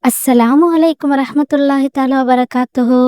அஸ்ஸலாமு அலைக்கும் வரஹ்மத்துல்லாஹி தஆலா வபரகாத்துஹு.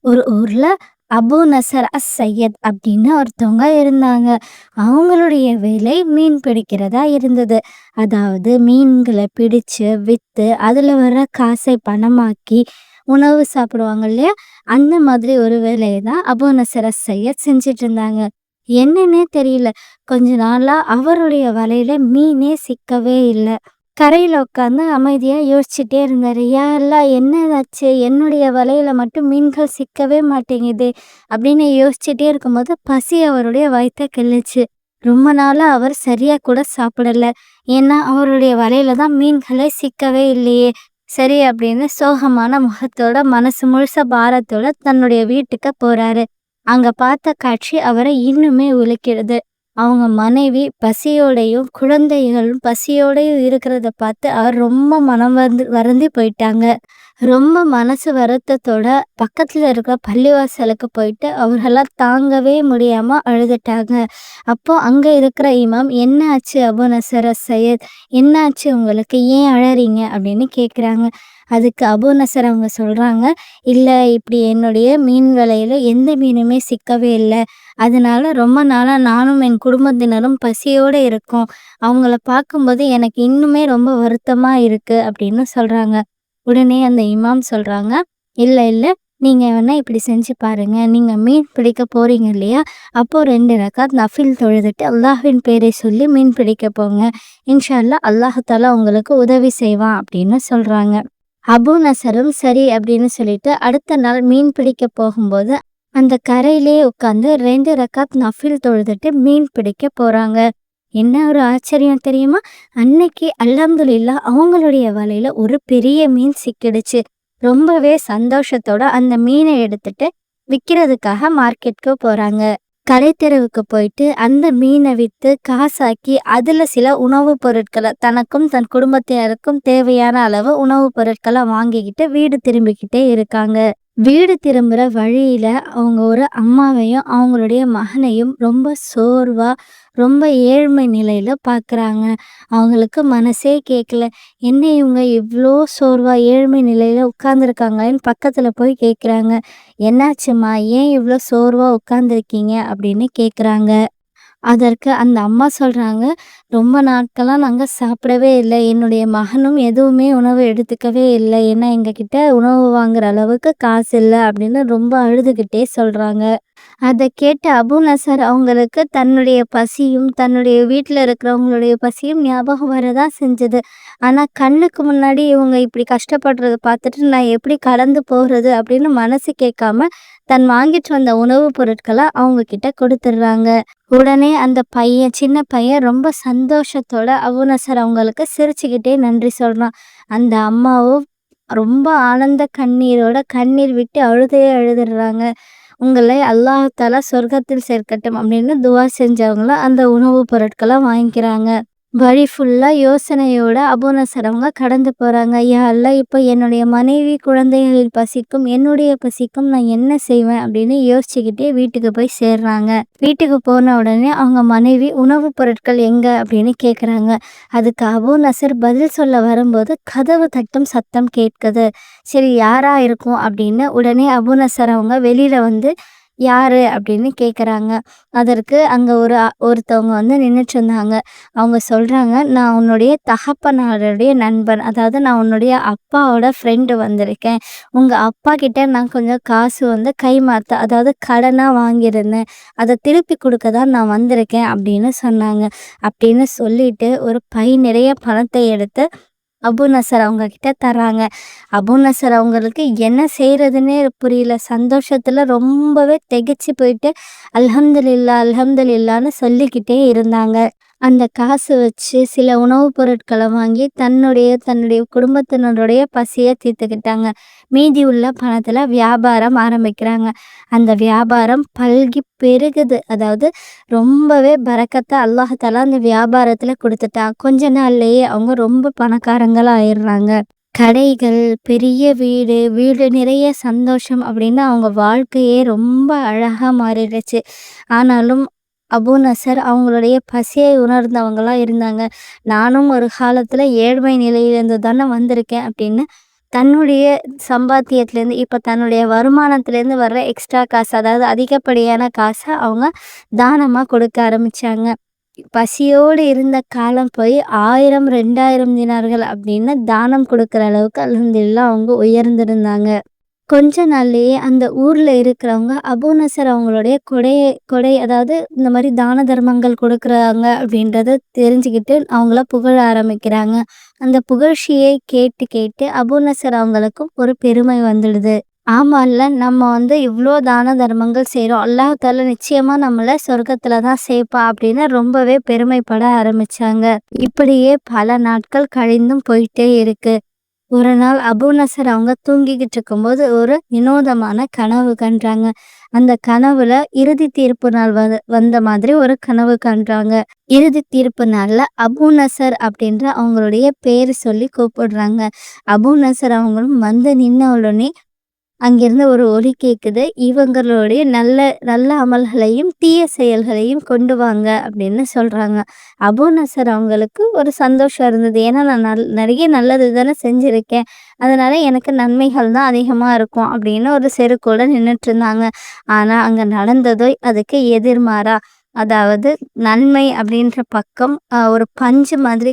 ஒரு ஊர்ல அபு நசர் சையத் அப்படின்னு ஒருத்தவங்க இருந்தாங்க. அவங்களுடைய வேலை மீன் பிடிக்கிறதா இருந்தது. அதாவது மீன்களை பிடிச்சு வித்து அதுல வர காசை பணமாக்கி உணவு சாப்பிடுவாங்க இல்லையா? அந்த மாதிரி ஒரு வேலையை தான் அபு நசர் சையத் செஞ்சுட்டு இருந்தாங்க. என்னன்னே தெரியல. கொஞ்ச நாளா அவருடைய வலையில மீனே சிக்கவே இல்லை. கரையில உட்காந்து அமைதியா யோசிச்சுட்டே இருந்தாரு. "யா அல்லாஹ், என்னதாச்சு? என்னுடைய வலையில மட்டும் மீன்கள் சிக்கவே மாட்டேங்குதே!" அப்படின்னு யோசிச்சுட்டே இருக்கும்போது பசி அவருடைய வயித்த கிள்ளுச்சு. ரொம்ப நாளா அவர் சரியா கூட சாப்பிடல. ஏன்னா அவருடைய வலையில தான் மீன்களே சிக்கவே இல்லையே. சரி அப்படின்னு சோகமான முகத்தோட மனசு முழுச பாரத்தோட தன்னுடைய வீட்டுக்கு போறாரு. அங்க பார்த்த காட்சி அவரை இன்னுமே உலுக்கிடுது. அவங்க மனைவி பசியோடையும், குழந்தைகளும் பசியோடையும் இருக்கிறத பார்த்து அவர் ரொம்ப மனம் வருந்தி போயிட்டாங்க. ரொம்ப மனசு வருத்தத்தோட பக்கத்துல இருக்கிற பள்ளிவாசலுக்கு போயிட்டு அவர்களால் தாங்கவே முடியாம அழுதுட்டாங்க. அப்போ அங்க இருக்கிற இமாம், "என்ன ஆச்சு அபு நசர் சையத்? என்ன ஆச்சு உங்களுக்கு? ஏன் அழறீங்க?" அப்படின்னு கேட்குறாங்க. அதுக்கு அபு நசர் அவங்க சொல்றாங்க, "இல்ல, இப்படி என்னுடைய மீன் வலையில எந்த மீனுமே சிக்கவே இல்ல. அதனால ரொம்ப நாளா நானும் என் குடும்பத்தினரும் பசியோட இருக்கோம். அவங்கள பார்க்கும்போது எனக்கு இன்னுமே ரொம்ப வருத்தமா இருக்கு" அப்படின்னு சொல்றாங்க. உடனே அந்த இமாம் சொல்றாங்க, "இல்ல, இல்ல. நீங்க வேணா இப்படி செஞ்சு பாருங்க. நீங்க மீன் பிடிக்க போறீங்க இல்லையா? அப்போ 2 ரக்காத் நஃபில் தொழுதுட்டு அல்லாஹ்வின் பேரை சொல்லி மீன் பிடிக்க போங்க. இன்ஷா அல்லாஹ், அல்லாஹ் தஆலா உங்களுக்கு உதவி செய்வான்" அப்படின்னு சொல்றாங்க. அபு நசரும் சரி அப்படின்னு சொல்லிட்டு அடுத்த நாள் மீன் பிடிக்க போகும்போது அந்த கரையிலேயே உட்காந்து 2 ரக்காத் நஃபில் தொழுதுட்டு மீன் பிடிக்க போறாங்க. என்ன ஒரு ஆச்சரியம் தெரியுமா? அன்னைக்கு அல்ஹம்துலில்லாஹ் அவங்களுடைய வலையில ஒரு பெரிய மீன் சிக்கிடுச்சு. ரொம்பவே சந்தோஷத்தோட அந்த மீனை எடுத்துட்டு விக்கிறதுக்காக மார்க்கெட்க்கு போறாங்க. கடைத்தெருவுக்கு போயிட்டு அந்த மீனை வித்து காசாக்கி அதுல சில உணவுப் பொருட்களை தனக்கும் தன் குடும்பத்தினருக்கும் தேவையான அளவு உணவுப் பொருட்களை வாங்கிக்கிட்டு வீடு திரும்பிக்கிட்டே இருக்காங்க. வீடு திரும்புற வழியில அவங்க ஒரு அம்மாவையும் அவங்களுடைய மகனையும் ரொம்ப சோர்வா, ரொம்ப ஏழ்மை நிலையில பார்க்குறாங்க. அவங்களுக்கு மனசே கேட்கல. என்ன இவங்க இவ்ளோ சோர்வா ஏழ்மை நிலையில உட்கார்ந்துருக்காங்களேன்னு பக்கத்துல போய் கேட்குறாங்க. "என்னாச்சும்மா? ஏன் இவ்ளோ சோர்வா உட்கார்ந்துருக்கீங்க?" அப்படின்னு கேட்குறாங்க. அதற்கு அந்த அம்மா சொல்றாங்க, "ரொம்ப நாட்களா நாங்க சாப்பிடவே இல்ல. என்னுடைய மகனும் எதுவுமே உணவு எடுத்துக்கவே இல்ல. ஏன்னா எங்ககிட்ட உணவு வாங்குற அளவுக்கு காசு இல்ல" அப்படின்னு ரொம்ப அழுதுகிட்டே சொல்றாங்க. அத கேட்ட அபு நசர் அவங்களுக்கு தன்னுடைய பசியும், தன்னுடைய வீட்ல இருக்கிறவங்களுடைய பசியும் ஞாபகம் வரதான் செஞ்சது. ஆனா கண்ணுக்கு முன்னாடி இவங்க இப்படி கஷ்டப்படுறத பார்த்துட்டு நான் எப்படி கடந்து போறது அப்படின்னு மனசு கேட்காம, தன் வாங்கிட்டு வந்த உணவுப் பொருட்கள அவங்க கிட்ட குடுத்துடுறாங்க. உடனே அந்த பையன், சின்ன பையன் ரொம்ப சந்தோஷத்தோட அபு நசர் அவங்களுக்கு சிரிச்சுக்கிட்டே நன்றி சொல்றான். அந்த அம்மாவும் ரொம்ப ஆனந்த கண்ணீரோட கண்ணீர் விட்டு அழுதே அழுதுடுறாங்க. "உங்களை அல்லாஹ் தஆலா சொர்க்கத்தில் சேர்க்கட்டும்" அப்படின்னு துவா செஞ்சவங்களும் அந்த உணவுப் பொருட்கள வாங்கிக்கிறாங்க. வழி ஃபுல்லா யோசனையோட அபு நசர் அவங்க கடந்து போறாங்க. "யா அல்லாஹ், இப்போ என்னுடைய மனைவி, குழந்தைகளின் பசிக்கும், என்னுடைய பசிக்கும் நான் என்ன செய்வேன்?" அப்படின்னு யோசிச்சுக்கிட்டே வீட்டுக்கு போய் சேர்றாங்க. வீட்டுக்கு போன உடனே அவங்க மனைவி, "உணவுப் பொருட்கள் எங்க?" அப்படின்னு கேட்குறாங்க. அதுக்கு அபு நசர் பதில் சொல்ல வரும்போது கதவு தட்டும் சத்தம் கேட்குது. சரி, யாரா இருக்கும் அப்படின்னு உடனே அபு நசர் அவங்க வெளியில வந்து, "யாரு?" அப்படின்னு கேட்குறாங்க. அதற்கு அங்க ஒருத்தவங்க வந்து நின்னுட்ருந்தாங்க. அவங்க சொல்றாங்க, "நான் உன்னுடைய தகப்பனாருடைய நண்பன். அதாவது நான் உன்னுடைய அப்பாவோட ஃப்ரெண்டு வந்திருக்கேன். உங்க அப்பா கிட்ட நான் கொஞ்சம் காசு வந்து கைமாத்த, அதாவது கடனா வாங்கியிருந்தேன். அத திருப்பி குடுக்க தான் நான் வந்திருக்கேன்" அப்படின்னு சொன்னாங்க. அப்படின்னு சொல்லிட்டு ஒரு பை நிறைய பணத்தை எடுத்து அபு நசர் அவங்க கிட்ட தர்றாங்க. அபு நசர் அவங்களுக்கு என்ன செய்றதுன்னே புரியல. சந்தோஷத்துல ரொம்பவே திகைச்சு போயிட்டு அல்ஹம்துலில்லாஹ், அல்ஹம்துலில்லாஹ்ன்னு சொல்லிக்கிட்டே இருந்தாங்க. அந்த காசு வச்சு சில உணவுப் பொருட்கள வாங்கி தன்னுடைய குடும்பத்தினருடைய பசிய தீர்த்துக்கிட்டாங்க. மீதி உள்ள பணத்துல வியாபாரம் ஆரம்பிக்கிறாங்க. அந்த வியாபாரம் பல்கி பெருகுது. அதாவது ரொம்பவே பரக்கத்தா அல்லாஹ் தஆலா அந்த வியாபாரத்துல குடுத்துட்டான். கொஞ்ச நாள்லயே அவங்க ரொம்ப பணக்காரங்களா ஆயிடுறாங்க. கடைகள், பெரிய வீடு, வீடு நிறைய சந்தோஷம் அப்படின்னு அவங்க வாழ்க்கையே ரொம்ப அழகா மாறிடுச்சு. ஆனாலும் அபூ நசர் அவங்களுடைய பசியை உணர்ந்தவங்களா இருந்தாங்க. நானும் ஒரு காலத்துல ஏழ்மை நிலையிலேருந்து தானே வந்திருக்கேன் அப்படின்னு தன்னுடைய சம்பாத்தியத்திலேருந்து இப்ப தன்னுடைய வருமானத்திலேருந்து வர்ற எக்ஸ்ட்ரா காசு, அதாவது அதிகப்படியான காச அவங்க தானமா கொடுக்க ஆரம்பிச்சாங்க. பசியோடு இருந்த காலம் போய் 1000, 2000 தினார்கள் அப்படின்னு தானம் கொடுக்குற அளவுக்கு அல்ஹம்துலில்லாஹ் அவங்க உயர்ந்திருந்தாங்க. கொஞ்ச நாள்லயே அந்த ஊர்ல இருக்கிறவங்க அபூ நசர் அவங்களுடைய கொடை அதாவது இந்த மாரி தான தர்மங்கள் கொடுக்குறாங்க அப்படின்றத தெரிஞ்சுக்கிட்டு அவங்கள புகழ ஆரம்பிக்கிறாங்க. அந்த புகழ்ச்சியை கேட்டு கேட்டு அபூ நசர் அவங்களுக்கும் ஒரு பெருமை வந்துடுது. ஆமால்ல, நம்ம இவ்ளோ தான தர்மங்கள் செய்றோம். அல்லாஹ் தஆலா நிச்சயமா நம்மள சொர்க்கத்துல தான் சேர்ப்பான் அப்படின்னு ரொம்பவே பெருமைப்பட ஆரம்பிச்சாங்க. இப்படியே பல நாட்கள் கழிந்தும் போயிட்டே இருக்கு. ஒரு நாள் அபூ நசர் அவங்க தூங்கிக்கிட்டு இருக்கும்போது ஒரு வினோதமான கனவு கண்டாங்க. அந்த கனவுல இறுதி தீர்ப்பு நாள் வந்த மாதிரி ஒரு கனவு கண்டாங்க. இறுதி தீர்ப்பு நாள்ல அபூ நசர் அப்படின்ற அவங்களுடைய பேரு சொல்லி கூப்பிடுறாங்க. அபூ நசர் அவங்களும் வந்து நின்ன உடனே அங்கிருந்து ஒரு ஒலி கேக்குது. இவங்களுடைய நல்ல நல்ல அமல்களையும் தீய செயல்களையும் கொண்டு வாங்க அப்படின்னு சொல்றாங்க. அபூ நசர் அவங்களுக்கு ஒரு சந்தோஷம் இருந்தது. ஏன்னா நான் நிறைய நல்லது தானே செஞ்சிருக்கேன். அதனால எனக்கு நன்மைகள் தான் அதிகமா இருக்கும் அப்படின்னு ஒரு செருக்கோட நின்னுட்டு இருந்தாங்க. ஆனா அங்க நடந்ததோ அதுக்கு எதிர்மாறா, அதாவது நன்மை அப்படின்ற பக்கம் ஒரு பஞ்சு மாதிரி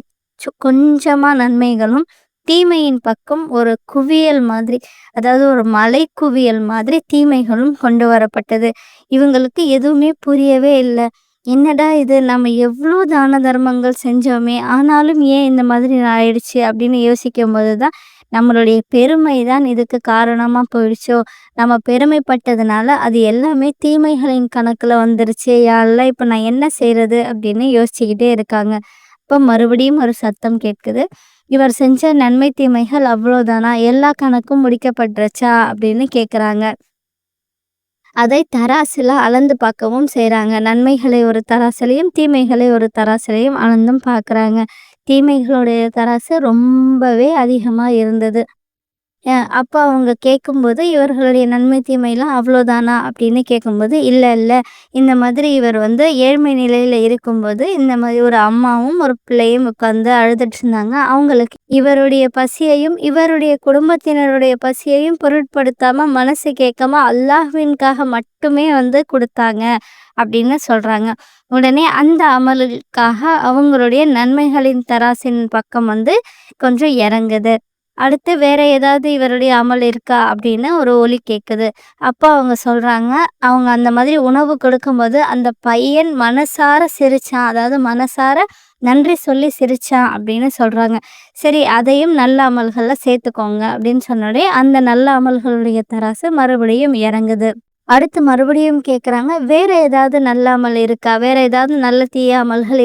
கொஞ்சமா நன்மைகளும், தீமையின் பக்கம் ஒரு குவியல் மாதிரி, அதாவது ஒரு மலை குவியல் மாதிரி தீமைகளும் கொண்டு வரப்பட்டது. இவங்களுக்கு எதுவுமே புரியவே இல்ல. என்னடா இது, நம்ம எவ்ளோ தான தர்மங்கள் செஞ்சோமே, ஆனாலும் ஏன் இந்த மாதிரி ஆயிடுச்சு அப்படின்னு யோசிக்கும்போது தான் நம்மளுடைய பெருமை தான் இதுக்கு காரணமா போயிடுச்சோ, நம்ம பெருமைப்பட்டதுனால அது எல்லாமே தீமைகளின் கணக்குல வந்துருச்சு. யா அல்லாஹ் இப்ப நான் என்ன செய்றது அப்படின்னு யோசிச்சுக்கிட்டே இருக்காங்க. அப்ப மறுபடியும் ஒரு சத்தம் கேட்குது. இவர் செஞ்ச நன்மை தீமைகள் அவ்வளோதானா? எல்லா கணக்கும் முடிக்கப்பட்டுருச்சா? அப்படின்னு கேட்குறாங்க. அதை தராசுல அளந்து பார்க்கவும் செய்றாங்க. நன்மைகளை ஒரு தராசுலயும், தீமைகளை ஒரு தராசுலயும் அளந்தும் பார்க்குறாங்க. தீமைகளுடைய தராசு ரொம்பவே அதிகமா இருந்தது. அப்ப அவங்க கேட்கும்போது, இவர்களுடைய நன்மை தீமைலாம் அவ்வளோதானா? அப்படின்னு கேட்கும்போது, இல்ல இல்ல. இந்த மாதிரி இவர் ஏழ்மை நிலையில இருக்கும்போது, இந்த மாதிரி ஒரு அம்மாவும், ஒரு பிள்ளையும் உட்கார்ந்து அழுதுட்டு இருந்தாங்க. அவங்களுக்கு இவருடைய பசியையும், இவருடைய குடும்பத்தினருடைய பசியையும் பொருட்படுத்தாம, மனசு கேட்காம அல்லாஹ்வின்காக மட்டுமே குடுத்தாங்க அப்படின்னு சொல்றாங்க. உடனே அந்த அமலுக்காக அவங்களுடைய நன்மைகளின் தராசின் பக்கம் கொஞ்சம் இறங்குது. அடுத்து வேற ஏதாவது இவருடைய அமல் இருக்கா அப்படின்னு ஒரு ஒலி கேட்குது. அப்போ அவங்க சொல்றாங்க, அவங்க அந்த மாதிரி உணவு கொடுக்கும்போது அந்த பையன் மனசார சிரிச்சான். அதாவது மனசார நன்றி சொல்லி சிரிச்சான் அப்படின்னு சொல்றாங்க. சரி, அதையும் நல்ல அமல்கள்ல சேர்த்துக்கோங்க அப்படின்னு சொன்னோடனே அந்த நல்ல அமல்களுடைய தராசு மறுபடியும் இறங்குது. அடுத்து மறுபடியும் கேட்குறாங்க, வேற ஏதாவது நல்ல அமல் இருக்கா? வேற ஏதாவது நல்ல தீய அமல்கள்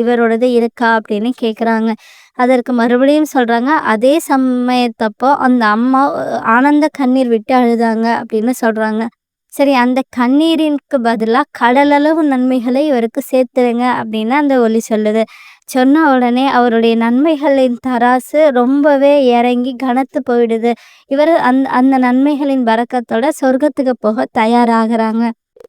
இவரோடது இருக்கா? அப்படின்னு கேட்குறாங்க. அதற்கு மறுபடியும் சொல்றாங்க, அதே சமயத்தப்போ அந்த அம்மா ஆனந்த கண்ணீர் விட்டு அழுதாங்க அப்படின்னு சொல்றாங்க. சரி, அந்த கண்ணீரிற்கு பதிலா கடலளவு நன்மைகளை இவருக்கு சேர்த்துருங்க அப்படின்னு அந்த ஒலி சொல்லுது. சொன்ன உடனே அவருடைய நன்மைகளின் தராசு ரொம்பவே இறங்கி கனத்து போயிடுது. இவர் அந்த நன்மைகளின் பரக்கத்தோட சொர்க்கத்துக்கு போக தயாராகுறாங்க.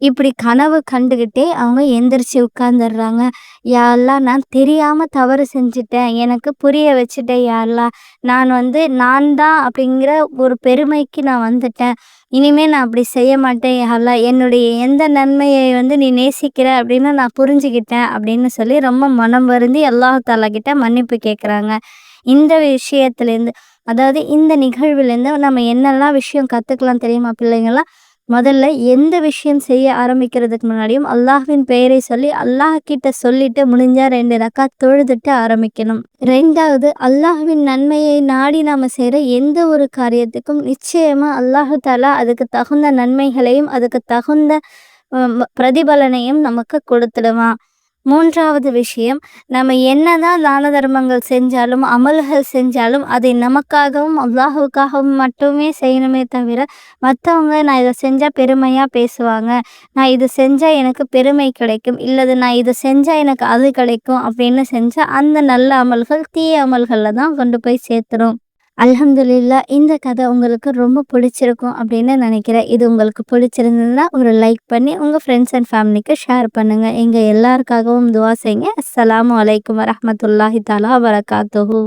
இப்படி கனவு கண்டுகிட்டே அவங்க எந்திரிச்சு உட்கார்ந்துடுறாங்க. யா அல்லாஹ், நான் தெரியாம தவறு செஞ்சுட்டேன். எனக்கு புரிய வச்சுட்டேன் யா அல்லாஹ். நான் தான் அப்படிங்கிற ஒரு பெருமைக்கு நான் வந்துட்டேன். இனிமே நான் அப்படி செய்ய மாட்டேன் யா அல்லாஹ். என்னுடைய எந்த நன்மையை நீ நேசிக்கிற அப்படின்னு நான் புரிஞ்சுக்கிட்டேன் அப்படின்னு சொல்லி ரொம்ப மனம் வருந்தி அல்லாஹ் தஆலா கிட்ட மன்னிப்பு கேட்குறாங்க. இந்த விஷயத்துலேருந்து, அதாவது இந்த நிகழ்வுலேருந்து நம்ம என்னெல்லாம் விஷயம் கற்றுக்கலாம் தெரியுமா பிள்ளைங்களா? முதல்ல எந்த விஷயம் செய்ய ஆரம்பிக்கிறதுக்கு முன்னாடியும் அல்லாஹ்வின் பெயரை சொல்லி அல்லாஹ் கிட்ட சொல்லிட்டு முடிஞ்சா 2 ரக்காத் தொழுதுட்டு ஆரம்பிக்கணும். 2வது, அல்லாஹ்வின் நன்மையை நாடி நாம செய்கிற எந்த ஒரு காரியத்துக்கும் நிச்சயமா அல்லாஹு தாலா அதுக்கு தகுந்த நன்மைகளையும் அதுக்கு தகுந்த பிரதிபலனையும் நமக்கு கொடுத்துடுவான். 3வது விஷயம், நம்ம என்னதான் தான தர்மங்கள் செஞ்சாலும் அமல்கள் செஞ்சாலும் அதை நமக்காகவும் அல்லாஹுக்காகவும் மட்டுமே செய்யணுமே தவிர, மற்றவங்க நான் இதை செஞ்சால் பெருமையாக பேசுவாங்க, நான் இது செஞ்சால் எனக்கு பெருமை கிடைக்கும், இல்லது நான் இதை செஞ்சால் எனக்கு அது கிடைக்கும் அப்படின்னு செஞ்சால் அந்த நல்ல அமல்கள் தீய அமல்களில் தான் கொண்டு போய் சேர்த்துரும். அல்ஹம்துலில்லாஹ் இந்த கதை உங்களுக்கு ரொம்ப பிடிச்சிருக்கும் அப்படின்னு நினைக்கிறேன். இது உங்களுக்கு பிடிச்சிருந்ததுன்னா ஒரு லைக் பண்ணி உங்க ஃப்ரெண்ட்ஸ் அண்ட் ஃபேமிலிக்கு ஷேர் பண்ணுங்க. எங்க எல்லாருக்காகவும் துஆ செய்யுங்க. அஸ்ஸலாமு அலைக்கும் வரஹ்மத்துல்லாஹி தஆலா வபரகாத்துஹு.